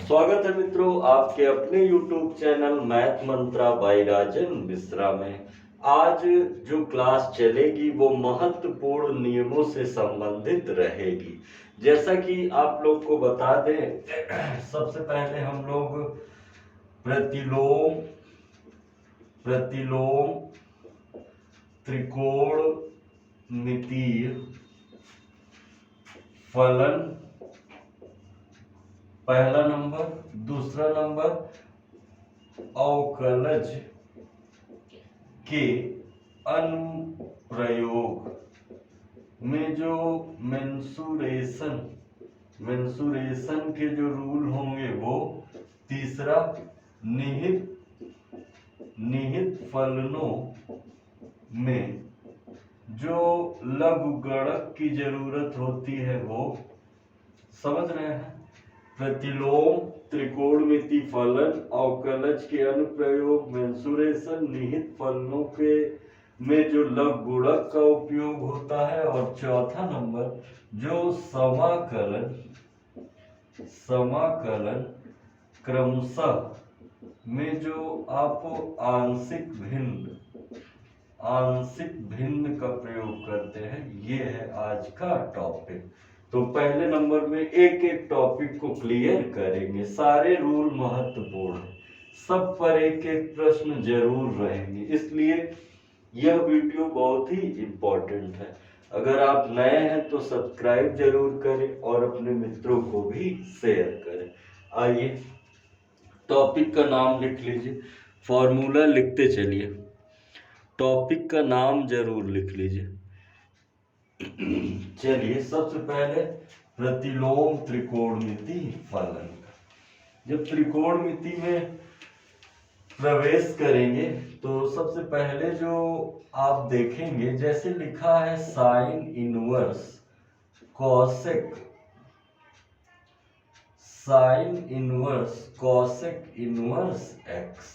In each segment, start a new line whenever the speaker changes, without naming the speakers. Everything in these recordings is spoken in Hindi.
स्वागत है मित्रों आपके अपने YouTube चैनल मैथ मंत्रा बाय राजन मिश्रा में। आज जो क्लास चलेगी वो महत्वपूर्ण नियमों से संबंधित रहेगी। जैसा कि आप लोग को बता दें, सबसे पहले हम लोग प्रतिलोम त्रिकोणमितीय फलन पहला नंबर, दूसरा नंबर अवकलज के अनुप्रयोग में जो मेंसुरेशन के जो रूल होंगे वो, तीसरा निहित फलनों में जो लघुगणक की जरूरत होती है वो, समझ रहे हैं। प्रतिलोम त्रिकोणमितीय फलन, अवकलज के अनुप्रयोग, मेंसुरेशन, निहित फलनों के में जो लघुगणक का उपयोग होता है, और चौथा नंबर जो समाकलन क्रमशः में जो आप आंशिक भिन्न का प्रयोग करते हैं। ये है आज का टॉपिक। तो पहले नंबर में एक एक टॉपिक को क्लियर करेंगे। सारे रूल महत्वपूर्ण है, सब पर एक एक प्रश्न जरूर रहेंगे, इसलिए यह वीडियो बहुत ही इम्पोर्टेंट है। अगर आप नए हैं तो सब्सक्राइब जरूर करें और अपने मित्रों को भी शेयर करें। आइए टॉपिक का नाम लिख लीजिए, फॉर्मूला लिखते चलिए, टॉपिक का नाम जरूर लिख लीजिए। चलिए सबसे पहले प्रतिलोम त्रिकोणमितीय फलन। जब त्रिकोणमिति में प्रवेश करेंगे तो सबसे पहले जो आप देखेंगे, जैसे लिखा है sine inverse cosec inverse x.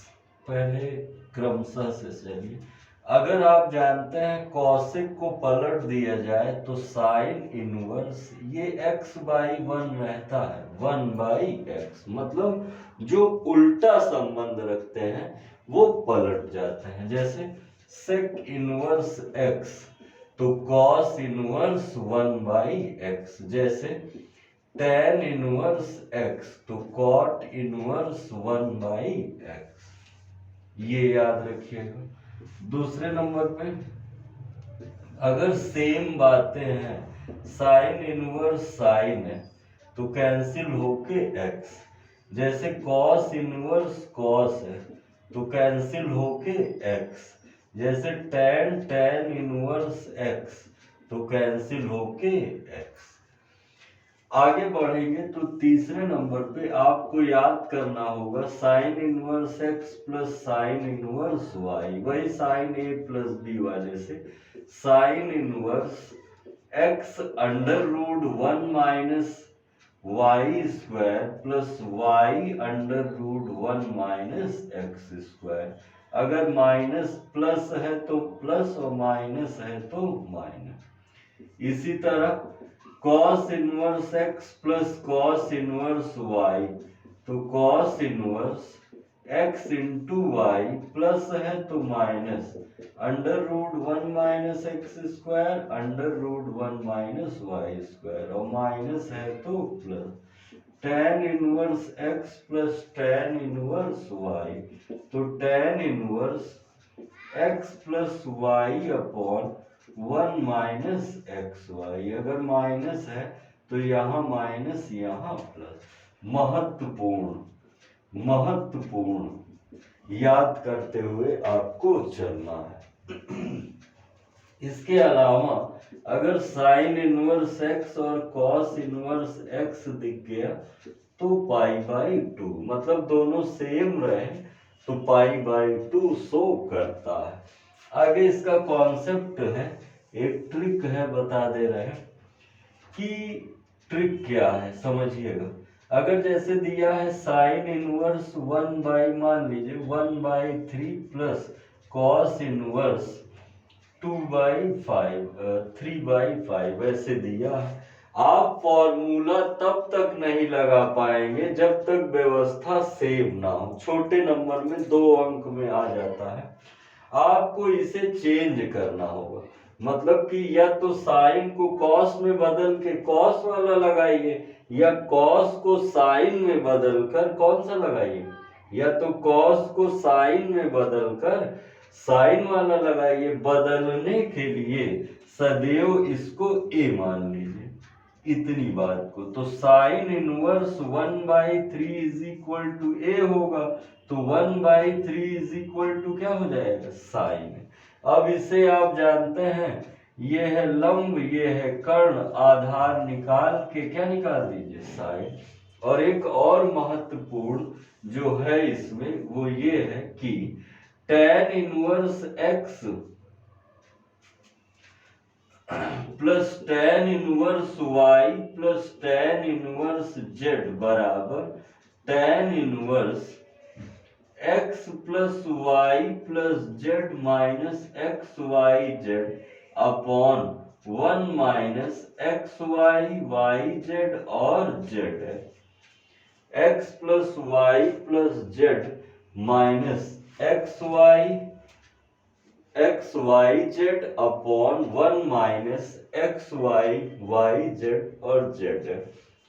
पहले क्रमशः से चलिए। अगर आप जानते हैं कॉसेक को पलट दिया जाए तो साइन इनवर्स ये x/1 रहता है, 1/x, मतलब जो उल्टा संबंध रखते हैं वो पलट जाते हैं। जैसे सेक इनवर्स x तो कॉस इनवर्स 1/x, जैसे tan इनवर्स x तो कॉट इनवर्स 1/x। ये याद रखिएगा। दूसरे नंबर पे अगर सेम बातें हैं, साइन इनवर्स साइन है तो कैंसिल होके x, जैसे कॉस इनवर्स कॉस है तो कैंसिल होके x, जैसे tan इनवर्स x तो कैंसिल होके x। आगे बढ़ेंगे तो तीसरे नंबर पे आपको याद करना होगा sine inverse x plus sine inverse y, वही साइन a प्लस b वाले से sine inverse x under root 1 minus y square plus y under root 1 minus x square. अगर माइनस प्लस है तो प्लस और माइनस है तो माइनस। इसी तरह cos inverse x plus cos inverse y तो cos inverse x into y, plus है तो minus under root 1 minus x square under root 1 minus y square, और माइनस है तो plus. tan inverse x plus tan inverse y तो tan inverse x plus y upon 1 minus x y. अगर माइनस है तो यहाँ माइनस यहाँ प्लस। महत्वपूर्ण याद करते हुए आपको चलना है। इसके अलावा अगर साइन इनवर्स एक्स और कॉस इनवर्स एक्स दिख गया तो π/2, मतलब दोनों सेम रहे तो π/2 शो करता है। आगे इसका कॉन्सेप्ट है, एक ट्रिक है, बता दे रहे हैं कि ट्रिक क्या है, समझिएगा। अगर जैसे दिया है साइन इनवर्स 1/, मान लीजिए 1/3 प्लस कॉस इनवर्स 2/5 3/5 ऐसे दिया है। आप फॉर्मूला तब तक नहीं लगा पाएंगे जब तक व्यवस्था सेम ना हो। छोटे नंबर में 2 अंक में आ जाता है, आपको इसे चेंज करना होगा। मतलब कि या तो साइन को कॉस में बदल के कॉस वाला लगाइए, या कॉस को साइन में बदल कर कौन सा लगाइए, या तो कॉस को साइन में बदल कर साइन वाला लगाइए। बदलने के लिए सदैव इसको ए मान लीजिए, इतनी बात को। तो sine inverse 1/3 is equal to A होगा, तो 1/3 इज इक्वल टू क्या हो जाएगा, साइन। अब इसे आप जानते हैं, ये है लंब, ये है कर्ण, आधार निकाल के क्या निकाल दीजिए, साइन। और एक और महत्वपूर्ण जो है इसमें वो ये है कि tan inverse x plus tan inverse y plus tan inverse z बराबर tan inverse x plus y plus z minus x y z upon 1 minus x y z और z है। x plus y plus z minus x y z upon 1 minus x y z और जेड है।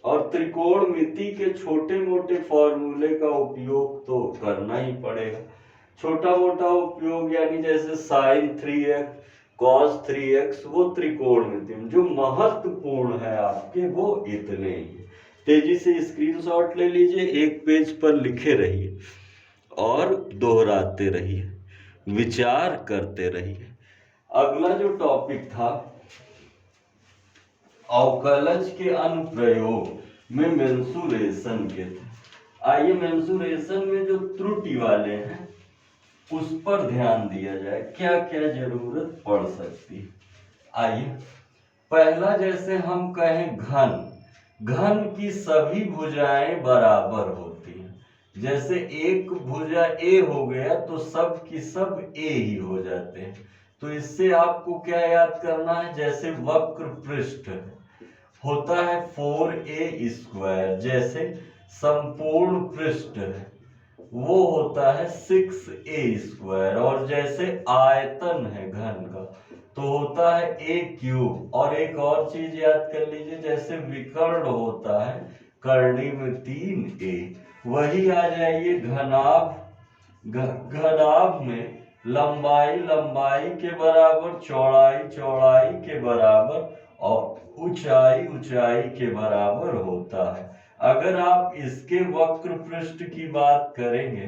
और त्रिकोणमिति के छोटे मोटे फॉर्मूले का उपयोग तो करना ही पड़ेगा। छोटा मोटा उपयोग यानी जैसे साइन 3x कॉस 3x, वो त्रिकोणमिति में। जो महत्वपूर्ण है आपके वो इतने ही है। तेजी से स्क्रीनशॉट ले लीजिए, एक पेज पर लिखे रहिए और दोहराते रहिए, विचार करते रहिए। अगला जो टॉपिक था अवकलज के अनुप्रयोग में मेंसुरेशन के थे। आइए मेंसुरेशन में जो त्रुटि वाले हैं उस पर ध्यान दिया जाए, क्या क्या जरूरत पड़ सकती है। आइए पहला, जैसे हम कहें घन की सभी भुजाएं बराबर होती हैं। जैसे एक भुजा ए हो गया तो सब की सब ए ही हो जाते हैं। तो इससे आपको क्या याद करना है, जैसे वक्र पृष्ठ होता है 4a स्क्वायर, जैसे संपूर्ण पृष्ठ है वो होता है 6a स्क्वायर, और जैसे आयतन है घन का तो होता है a क्यूब। और एक और चीज याद कर लीजिए, जैसे विकर्ण होता है करणी में 3a, वही आ जाइए घनाभ में लंबाई के बराबर, चौड़ाई के बराबर और ऊंचाई के बराबर होता है। अगर आप इसके वक्र पृष्ठ की बात करेंगे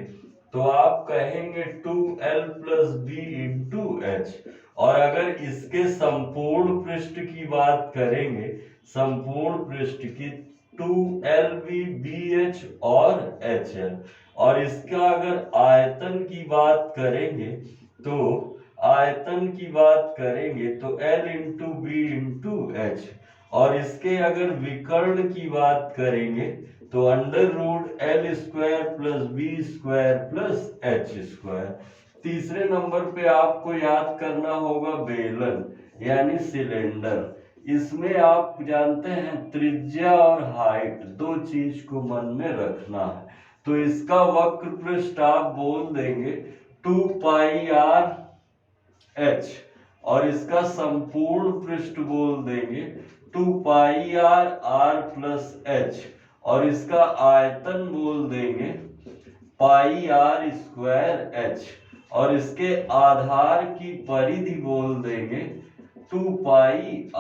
तो आप कहेंगे 2l plus b into h. और अगर इसके संपूर्ण पृष्ठ की बात करेंगे, संपूर्ण पृष्ठ की 2lb bh और hL। और इसका अगर आयतन की बात करेंगे तो l into B into h. और इसके अगर विकर्ण की बात करेंगे तो under root l square plus b square plus h square. तीसरे नंबर पे आपको याद करना होगा बेलन यानी सिलेंडर। इसमें आप जानते हैं त्रिज्या और हाइट दो चीज को मन में रखना है। तो इसका वक्र पृष्ठ आप बोल देंगे 2 पाई आर एच, और इसका संपूर्ण पृष्ठ बोल देंगे 2 पाई आर प्लस एच, और इसका आयतन बोल देंगे पाई आर स्क्वायर एच, और इसके आधार की परिधि बोल देंगे 2 पाई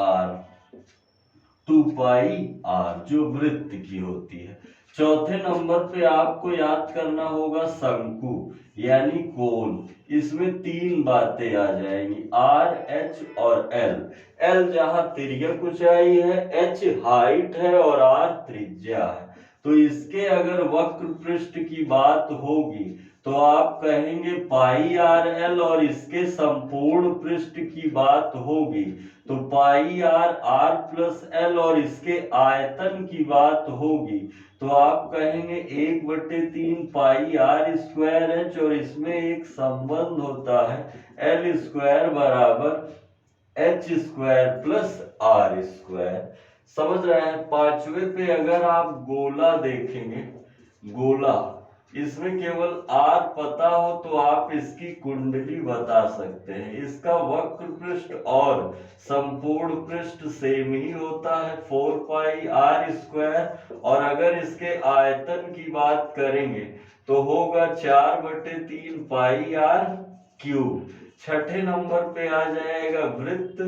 आर जो वृत्त की होती है। चौथे नंबर पे आपको याद करना होगा शंकु यानी कोण। इसमें 3 बातें आ जाएंगी, आर एच और एल। एल जहां तिर्यक ऊंचाई है, एच हाइट है और आर त्रिज्या है। तो इसके अगर वक्र पृष्ठ की बात होगी तो आप कहेंगे पाई आर एल, और इसके संपूर्ण पृष्ठ की बात होगी तो पाई आर प्लस एल, और इसके आयतन की बात होगी तो आप कहेंगे 1/3 पाई आर स्क्वायर एच, और इसमें एक संबंध होता है एल स्क्वायर बराबर h square plus r square. समझ रहे हैं। पांचवे पे अगर आप गोला देखेंगे, गोला, इसमें केवल आर पता हो तो आप इसकी कुंडली बता सकते हैं। इसका वक्र पृष्ठ और संपूर्ण पृष्ठ सेम ही होता है 4 पाई आर स्क्वायर। और अगर इसके आयतन की बात करेंगे तो होगा 4/3 पाई आर क्यूब। छठे नंबर पे आ जाएगा वृत्त।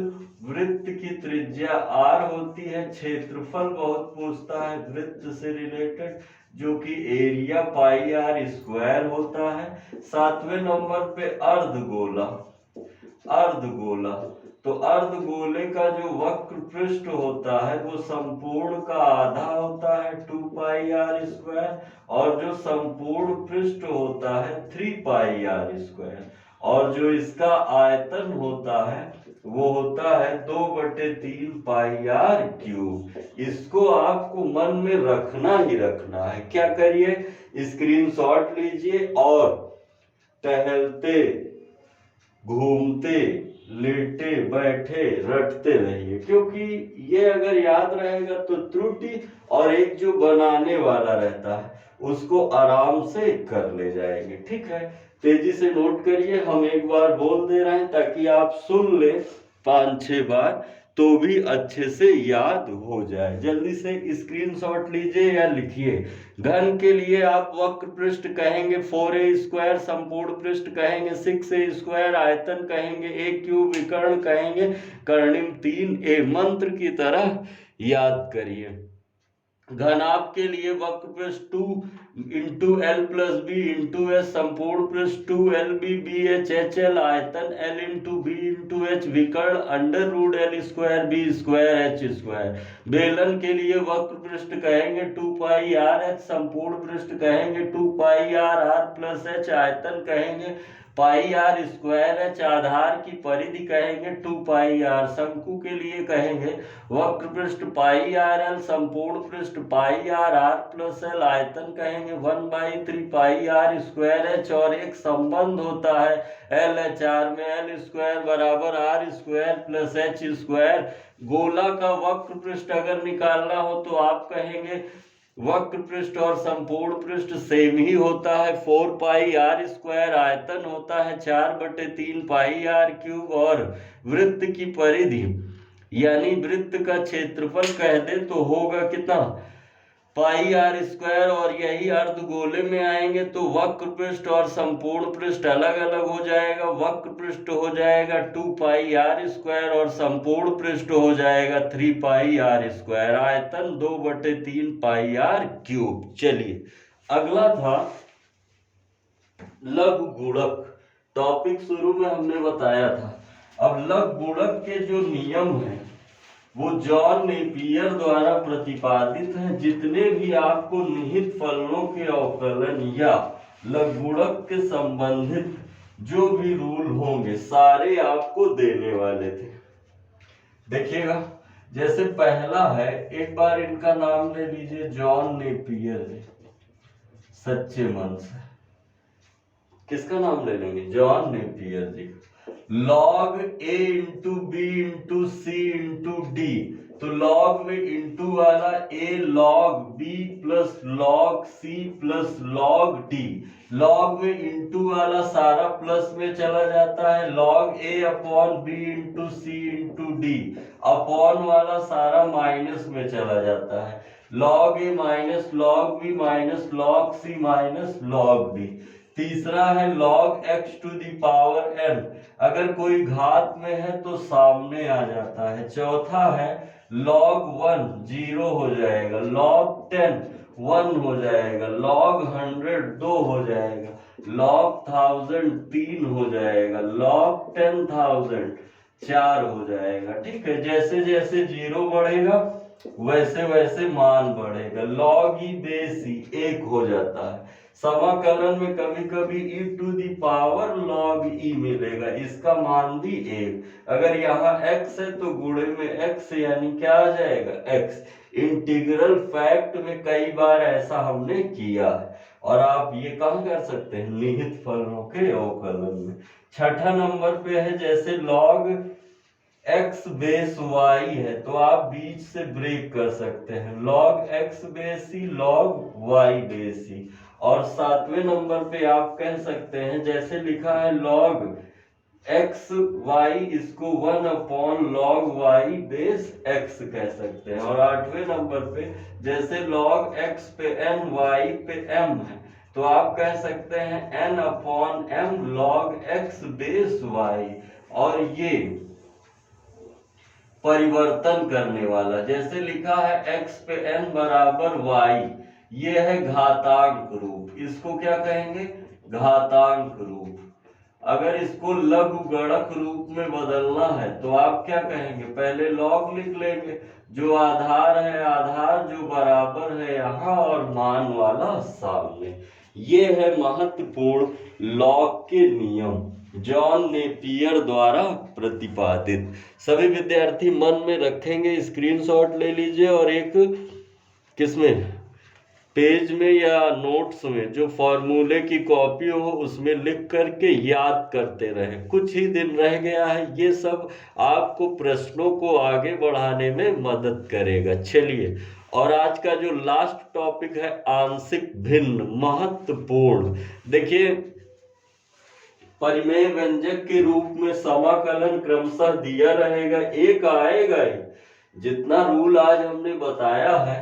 वृत्त की त्रिज्या आर होती है, क्षेत्रफल बहुत पूछता है वृत्त से रिलेटेड, जो कि एरिया पाई आर स्क्वायर होता है। सातवें नंबर पे अर्धगोला। अर्धगोला, तो अर्धगोले का जो वक्र पृष्ठ होता है वो संपूर्ण का आधा होता है 2 पाई आर स्क्वायर, और जो संपूर्ण पृष्ठ होता है 3 पाई आर स्क्वायर, और जो इसका आयतन होता है वो होता है 2/3 पाई आर क्यूब। इसको आपको मन में रखना ही रखना है। क्या करिए, स्क्रीनशॉट लीजिए और टहलते, घूमते, लेटे, बैठे, रटते रहिए, क्योंकि ये अगर याद रहेगा तो त्रुटि और एक जो बनाने वाला रहता है उसको आराम से कर ले जाएंगे। ठीक है, तेजी से नोट करिए, हम एक बार बोल दे रहे हैं ताकि आप सुन ले 5-6 बार तो भी अच्छे से याद हो जाए। जल्दी से स्क्रीनशॉट लीजिए या लिखिए। घन के लिए आप वक्र पृष्ठ कहेंगे 4a स्क्वायर, संपूर्ण पृष्ठ कहेंगे 6a स्क्वायर, आयतन कहेंगे a क्यूब, विकर्ण कहेंगे कर्णिम 3a। मंत्र की तरह याद करिए। घनाभ के लिए वक्र पृष्ठ 2 into l plus b into h, संपूर्ण पृष्ठ 2lb bh आयतन l into B into h, विकर्ण √l square b square h square. बेलन के लिए वक्र पृष्ठ कहेंगे 2 पाई आर एच, संपूर्ण पृष्ठ कहेंगे 2 पाई आर आर प्लस एच, आयतन कहेंगे पाई आर स्क्वायर एच, आधार की परिधि कहेंगे 2 पाई आर। शंकु के लिए कहेंगे वक्र पृष्ठ पाई आर एल, संपूर्ण पृष्ठ पाई आर आर प्लस एल, आयतन कहेंगे 1/3 पाई आर स्क्वायर एच। और एक संबंध होता है एल एच आर में, एल स्क्वायर बराबर r square plus h square. गोला का वक्र पृष्ठ अगर निकालना हो तो आप कहेंगे वक्र पृष्ठ और संपूर्ण पृष्ठ सेम ही होता है 4 पाई आर स्क्वायर, आयतन होता है 4/3 पाई आर क्यूब। और वृत्त की परिधि यानी वृत्त का क्षेत्रफल कह दे तो होगा कितना, पाई आर स्क्वायर। और यही अर्धगोले में आएंगे तो वक्र पृष्ठ और संपूर्ण पृष्ठ अलग अलग हो जाएगा। वक्र पृष्ठ हो जाएगा 2 पाई आर स्क्वायर और संपूर्ण पृष्ठ हो जाएगा 3 पाई आर स्क्वायर, आयतन 2/3 पाई आर क्यूब। चलिए अगला था लघु गुणक। टॉपिक शुरू में हमने बताया था। अब लघु गुणक के जो नियम है वो जॉन नेपियर द्वारा प्रतिपादित है। जितने भी आपको निहित फलनों के अवकलन या लघुगुणक के संबंधित जो भी रूल होंगे सारे आपको देने वाले थे। देखिएगा, जैसे पहला है, एक बार इनका नाम ले लीजिए, जॉन नेपियर जी, सच्चे मन से। किसका नाम ले लेंगे, John Napier ji. Log A into B into C into D, तो लॉग में इंटू वाला A log B plus log C plus log D. Log में इंटू वाला सारा प्लस में चला जाता है, log A upon B into C into D. Upon वाला सारा माइनस में चला जाता है, log A minus log B minus log C minus log D. तीसरा है log x to the power n, अगर कोई घात में है तो सामने आ जाता है। चौथा है log 1 0 हो जाएगा, log 10 1 हो जाएगा, log 100 2 हो जाएगा, log 1000 3 हो जाएगा, log 10,000 4 हो जाएगा। ठीक है, जैसे जैसे जीरो बढ़ेगा वैसे वैसे मान बढ़ेगा। log ई बेस ई 1 हो जाता है। समाकलन में कभी कभी e to the power log e मिलेगा, इसका मान भी 1। अगर यहाँ x है तो गुणे में x यानी क्या आ जाएगा, x। इंटीग्रल फैक्ट में कई बार ऐसा हमने किया है और आप ये कहाँ कर सकते हैं, निहित फलनों के अवकलन में। छठा नंबर पे है जैसे log x बेस y है तो आप बीच से ब्रेक कर सकते हैं, log x base c log y base c। और 7वें नंबर पे आप कह सकते हैं जैसे लिखा है log x y, इसको 1/log y बेस x कह सकते हैं। और 8वें नंबर पे जैसे log x पे n y पे m है तो आप कह सकते हैं n/m log x base y। और ये परिवर्तन करने वाला जैसे लिखा है x पे n बराबर y, ये है घातांक रूप, इसको क्या कहेंगे? घातांक रूप। अगर इसको लघुगणक रूप में बदलना है तो आप क्या कहेंगे? पहले लॉग लिख लेंगे, जो आधार है आधार, जो बराबर है यहाँ और मान वाला सामने। ये है महत्वपूर्ण लॉग के नियम, जॉन नेपियर द्वारा प्रतिपादित। सभी विद्यार्थी मन में रखेंगे, स्क्रीनशॉट ले लीजिए और एक किसमें, पेज में या नोट्स में जो फॉर्मूले की कॉपी हो उसमें लिख करके याद करते रहें। कुछ ही दिन रह गया है, ये सब आपको प्रश्नों को आगे बढ़ाने में मदद करेगा। चलिए, और आज का जो लास्ट टॉपिक है आंशिक भिन्न, महत्वपूर्ण। देखिए, परिमेय व्यंजक के रूप में समाकलन क्रमशः दिया रहेगा, एक आएगा ही। जितना रूल आज हमने बताया है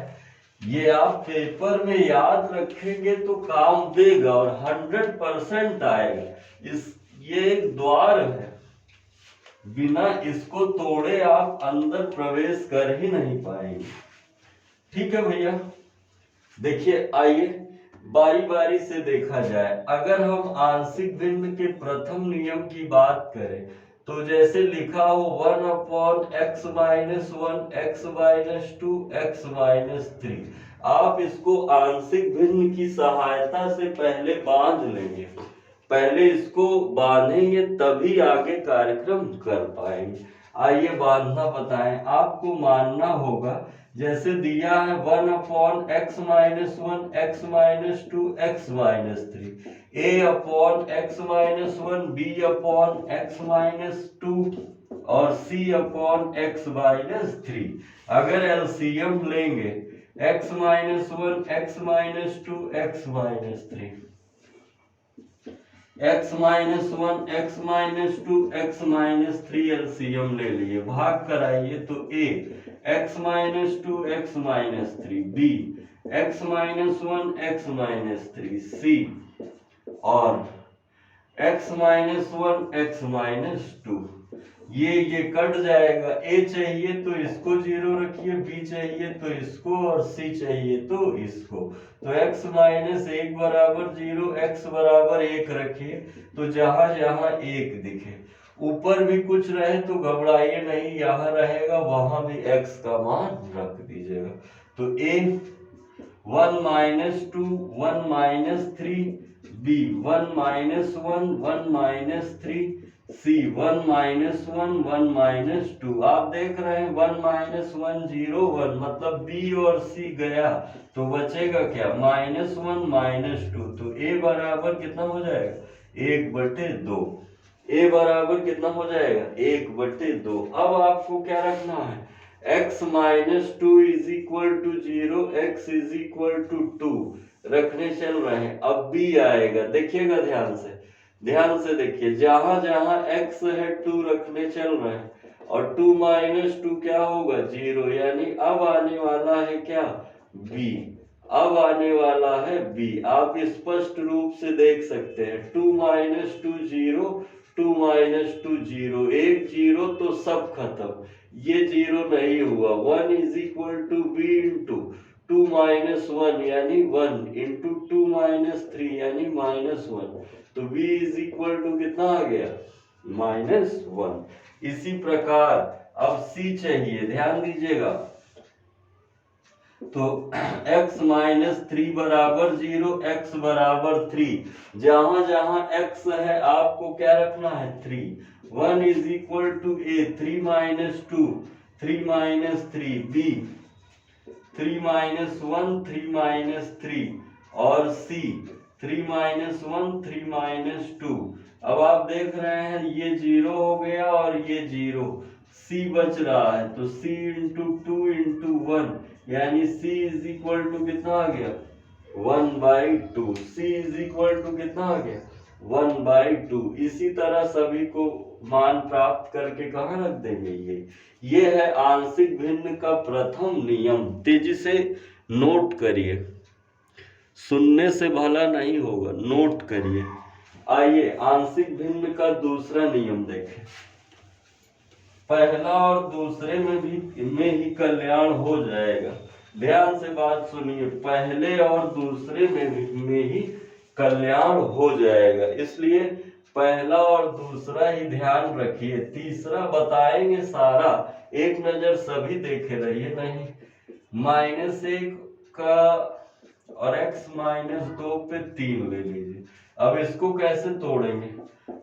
ये आप पेपर में याद रखेंगे तो काम देगा और 100% आएगा। ये एक द्वार है, बिना इसको तोड़े आप अंदर प्रवेश कर ही नहीं पाएंगे। ठीक है भैया, देखिए आइए बारी बारी से देखा जाए। अगर हम आंशिक भिन्न के प्रथम नियम की बात करें तो जैसे लिखा हो 1/x - 1 x - 2 x - 3, आप इसको आंशिक भिन्न की सहायता से पहले बांध लेंगे, पहले इसको बांधेंगे तभी आगे कार्यक्रम कर पाएंगे। आइए बांधना बताएं। आपको मानना होगा जैसे दिया है 1/x - 1 x - 2 x - 3, a/x - 1 b/x - 2 और c/x - 3। अगर एलसीएम लेंगे x - 1 x - 2 x - 3, x - 1 x - 2 x - 3 LCM ले लिए, भाग कराइए तो a x - 2 x - 3, b x - 1 x - 3, c और x - 1 x - 2। ये कट जाएगा। a चाहिए तो इसको 0 रखिए, b चाहिए तो इसको और c चाहिए तो इसको। तो x - 1 बराबर 0 x बराबर 1 रखिए, तो जहां जहां 1 दिखे, ऊपर भी कुछ रहे तो घबराइए नहीं, यहाँ रहेगा वहां भी x का मान रख दीजिएगा। तो a 1 - 2 1 - 3, b 1 - 1 1 - 3, c 1 - 1 1 - 2। आप देख रहे हैं 1 - 1 0 1, मतलब b और c गया तो बचेगा क्या? -1 -2। तो a बराबर कितना हो जाएगा? 1/2। a बराबर कितना हो जाएगा? 1/2। अब आपको क्या रखना है? x - 2 = 0 x = 2 रखने चल रहे हैं। अब b आएगा, देखिएगा ध्यान से देखिए, जहां जहां x है 2 रखने चल रहे हैं और 2 - 2 क्या होगा? 0, यानी अब आने वाला है क्या? b। अब आने वाला है b। आप स्पष्ट रूप से देख सकते हैं 2 - 2 0 2 - 2 0, एक 0 तो सब खत्म, ये 0 नहीं हुआ। 1 = b × 2 - 1 यानी 1 × 2 - 3 यानी -1, तो b = कितना आ गया? -1। इसी प्रकार अब c चाहिए, ध्यान दीजिएगा। तो x - 3 बराबर 0 x बराबर 3, जहां जहां x है आपको क्या रखना है? 3। 1 = a 3 - 2 3 - 3, b 3 - 1 3 - 3 और c 3 - 1 3 - 2। अब आप देख रहे हैं ये 0 हो गया और ये 0, c बच रहा है तो c इंटू 2 इंटू 1 यानी c इज इक्वल टू कितना आ गया 1/2। c इज इक्वल टू कितना आ गया 1/2। इसी तरह सभी को मान प्राप्त करके कहाँ रख देंगे ये है आंशिक भिन्न का प्रथम नियम। तेजी से नोट करिए, सुनने से भला नहीं होगा, नोट करिए। आइए आंशिक भिन्न का दूसरा नियम देखें। पहला और दूसरे में ही कल्याण हो जाएगा। ध्यान से बात सुनिए, पहले और दूसरे में ही कल्याण हो जाएगा, इसलिए पहला और दूसरा ही ध्यान रखिए। तीसरा बताएंगे सारा, एक नजर सभी देखे रहिए। नहीं, -1 का और x -2 पे 3 ले लीजिए। अब इसको कैसे तोड़ेंगे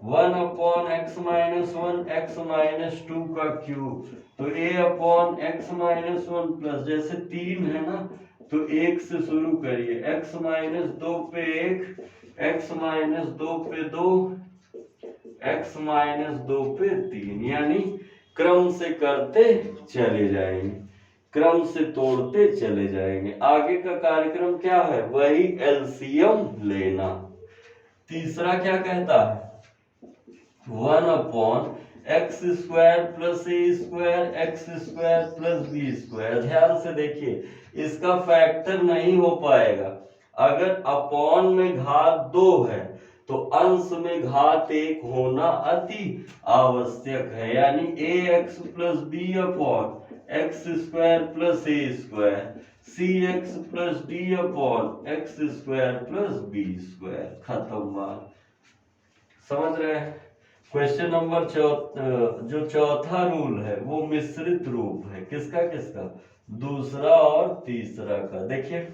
1/x-1 x -2 का क्यूब, तो a/x-1 प्लस जैसे 3 है ना तो 1 से शुरू करिए, x -2 पे 1, x -2 पे 2, x -2 पे 3, यानी क्रम से करते चले जाएंगे, क्रम से तोड़ते चले जाएंगे। आगे का कार्यक्रम क्या है, वही एलसीएम लेना। तीसरा क्या कहता है 1/x² plus a² x² plus b²। ध्यान से देखिए, इसका फैक्टर नहीं हो पाएगा। अगर अपॉन में घात 2 है तो अंश में घात 1 होना अति आवश्यक है, यानी ax plus b/x² plus a², cx plus d/x² plus b²। खत्म बात। समझ रहे हैं। क्वेश्चन नंबर जो चौथा रूल है वो मिश्रित रूप है। किसका किसका, दूसरा और तीसरा का। देखिए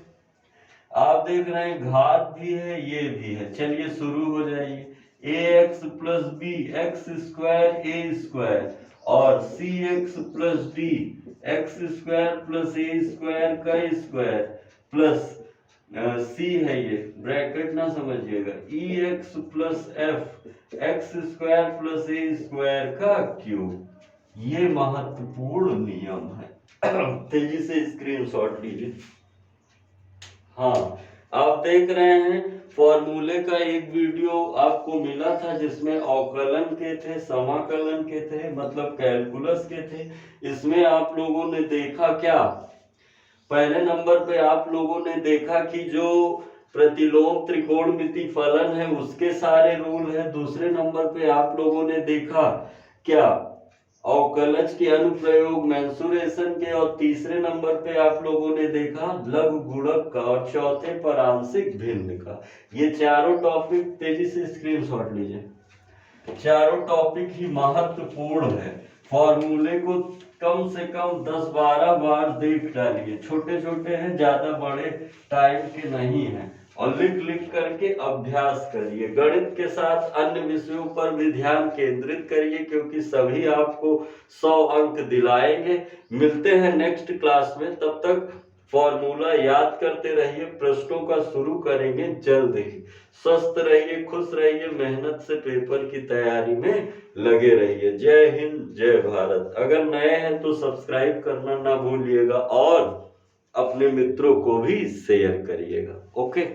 आप देख रहे हैं घात भी है ये भी है। चलिए शुरू हो जाइए, ax plus b x² a² और cx plus d x² plus a² का स्क्वायर प्लस c है ये, ब्रैकेट ना समझिएगा, ex plus f x² plus a² का क्यूब। ये महत्वपूर्ण नियम है। तेजी से स्क्रीनशॉट लीजिए। हाँ, आप देख रहे हैं फॉर्मूले का एक वीडियो आपको मिला था जिसमें अवकलन के थे, समाकलन के थे, मतलब कैलकुलस के थे। इसमें आप लोगों ने देखा क्या, पहले नंबर पे आप लोगों ने देखा कि जो प्रतिलोम त्रिकोणमिति फलन है उसके सारे रूल है। दूसरे नंबर पे आप लोगों ने देखा क्या, अवकलज के अनुप्रयोग मेंसुरेशन के, और तीसरे नंबर पे आप लोगों ने देखा लघु गुणक का, और चौथे पर आंशिक भिन्न का। ये चारों टॉपिक, तेजी से स्क्रीनशॉट लीजिए, चारों टॉपिक ही महत्वपूर्ण है। फॉर्मूले को कम से कम 10-12 बार देख डालिए। छोटे छोटे हैं, ज्यादा बड़े टाइम के नहीं हैं, और लिख लिख करके अभ्यास करिए। गणित के साथ अन्य विषयों पर भी ध्यान केंद्रित करिए, क्योंकि सभी आपको 100 अंक दिलाएंगे। मिलते हैं नेक्स्ट क्लास में, तब तक फॉर्मूला याद करते रहिए। प्रश्नों का शुरू करेंगे जल्द ही। स्वस्थ रहिए, खुश रहिए, मेहनत से पेपर की तैयारी में लगे रहिए। जय हिंद, जय भारत। अगर नए हैं तो सब्सक्राइब करना ना भूलिएगा और अपने मित्रों को भी शेयर करिएगा। ओके।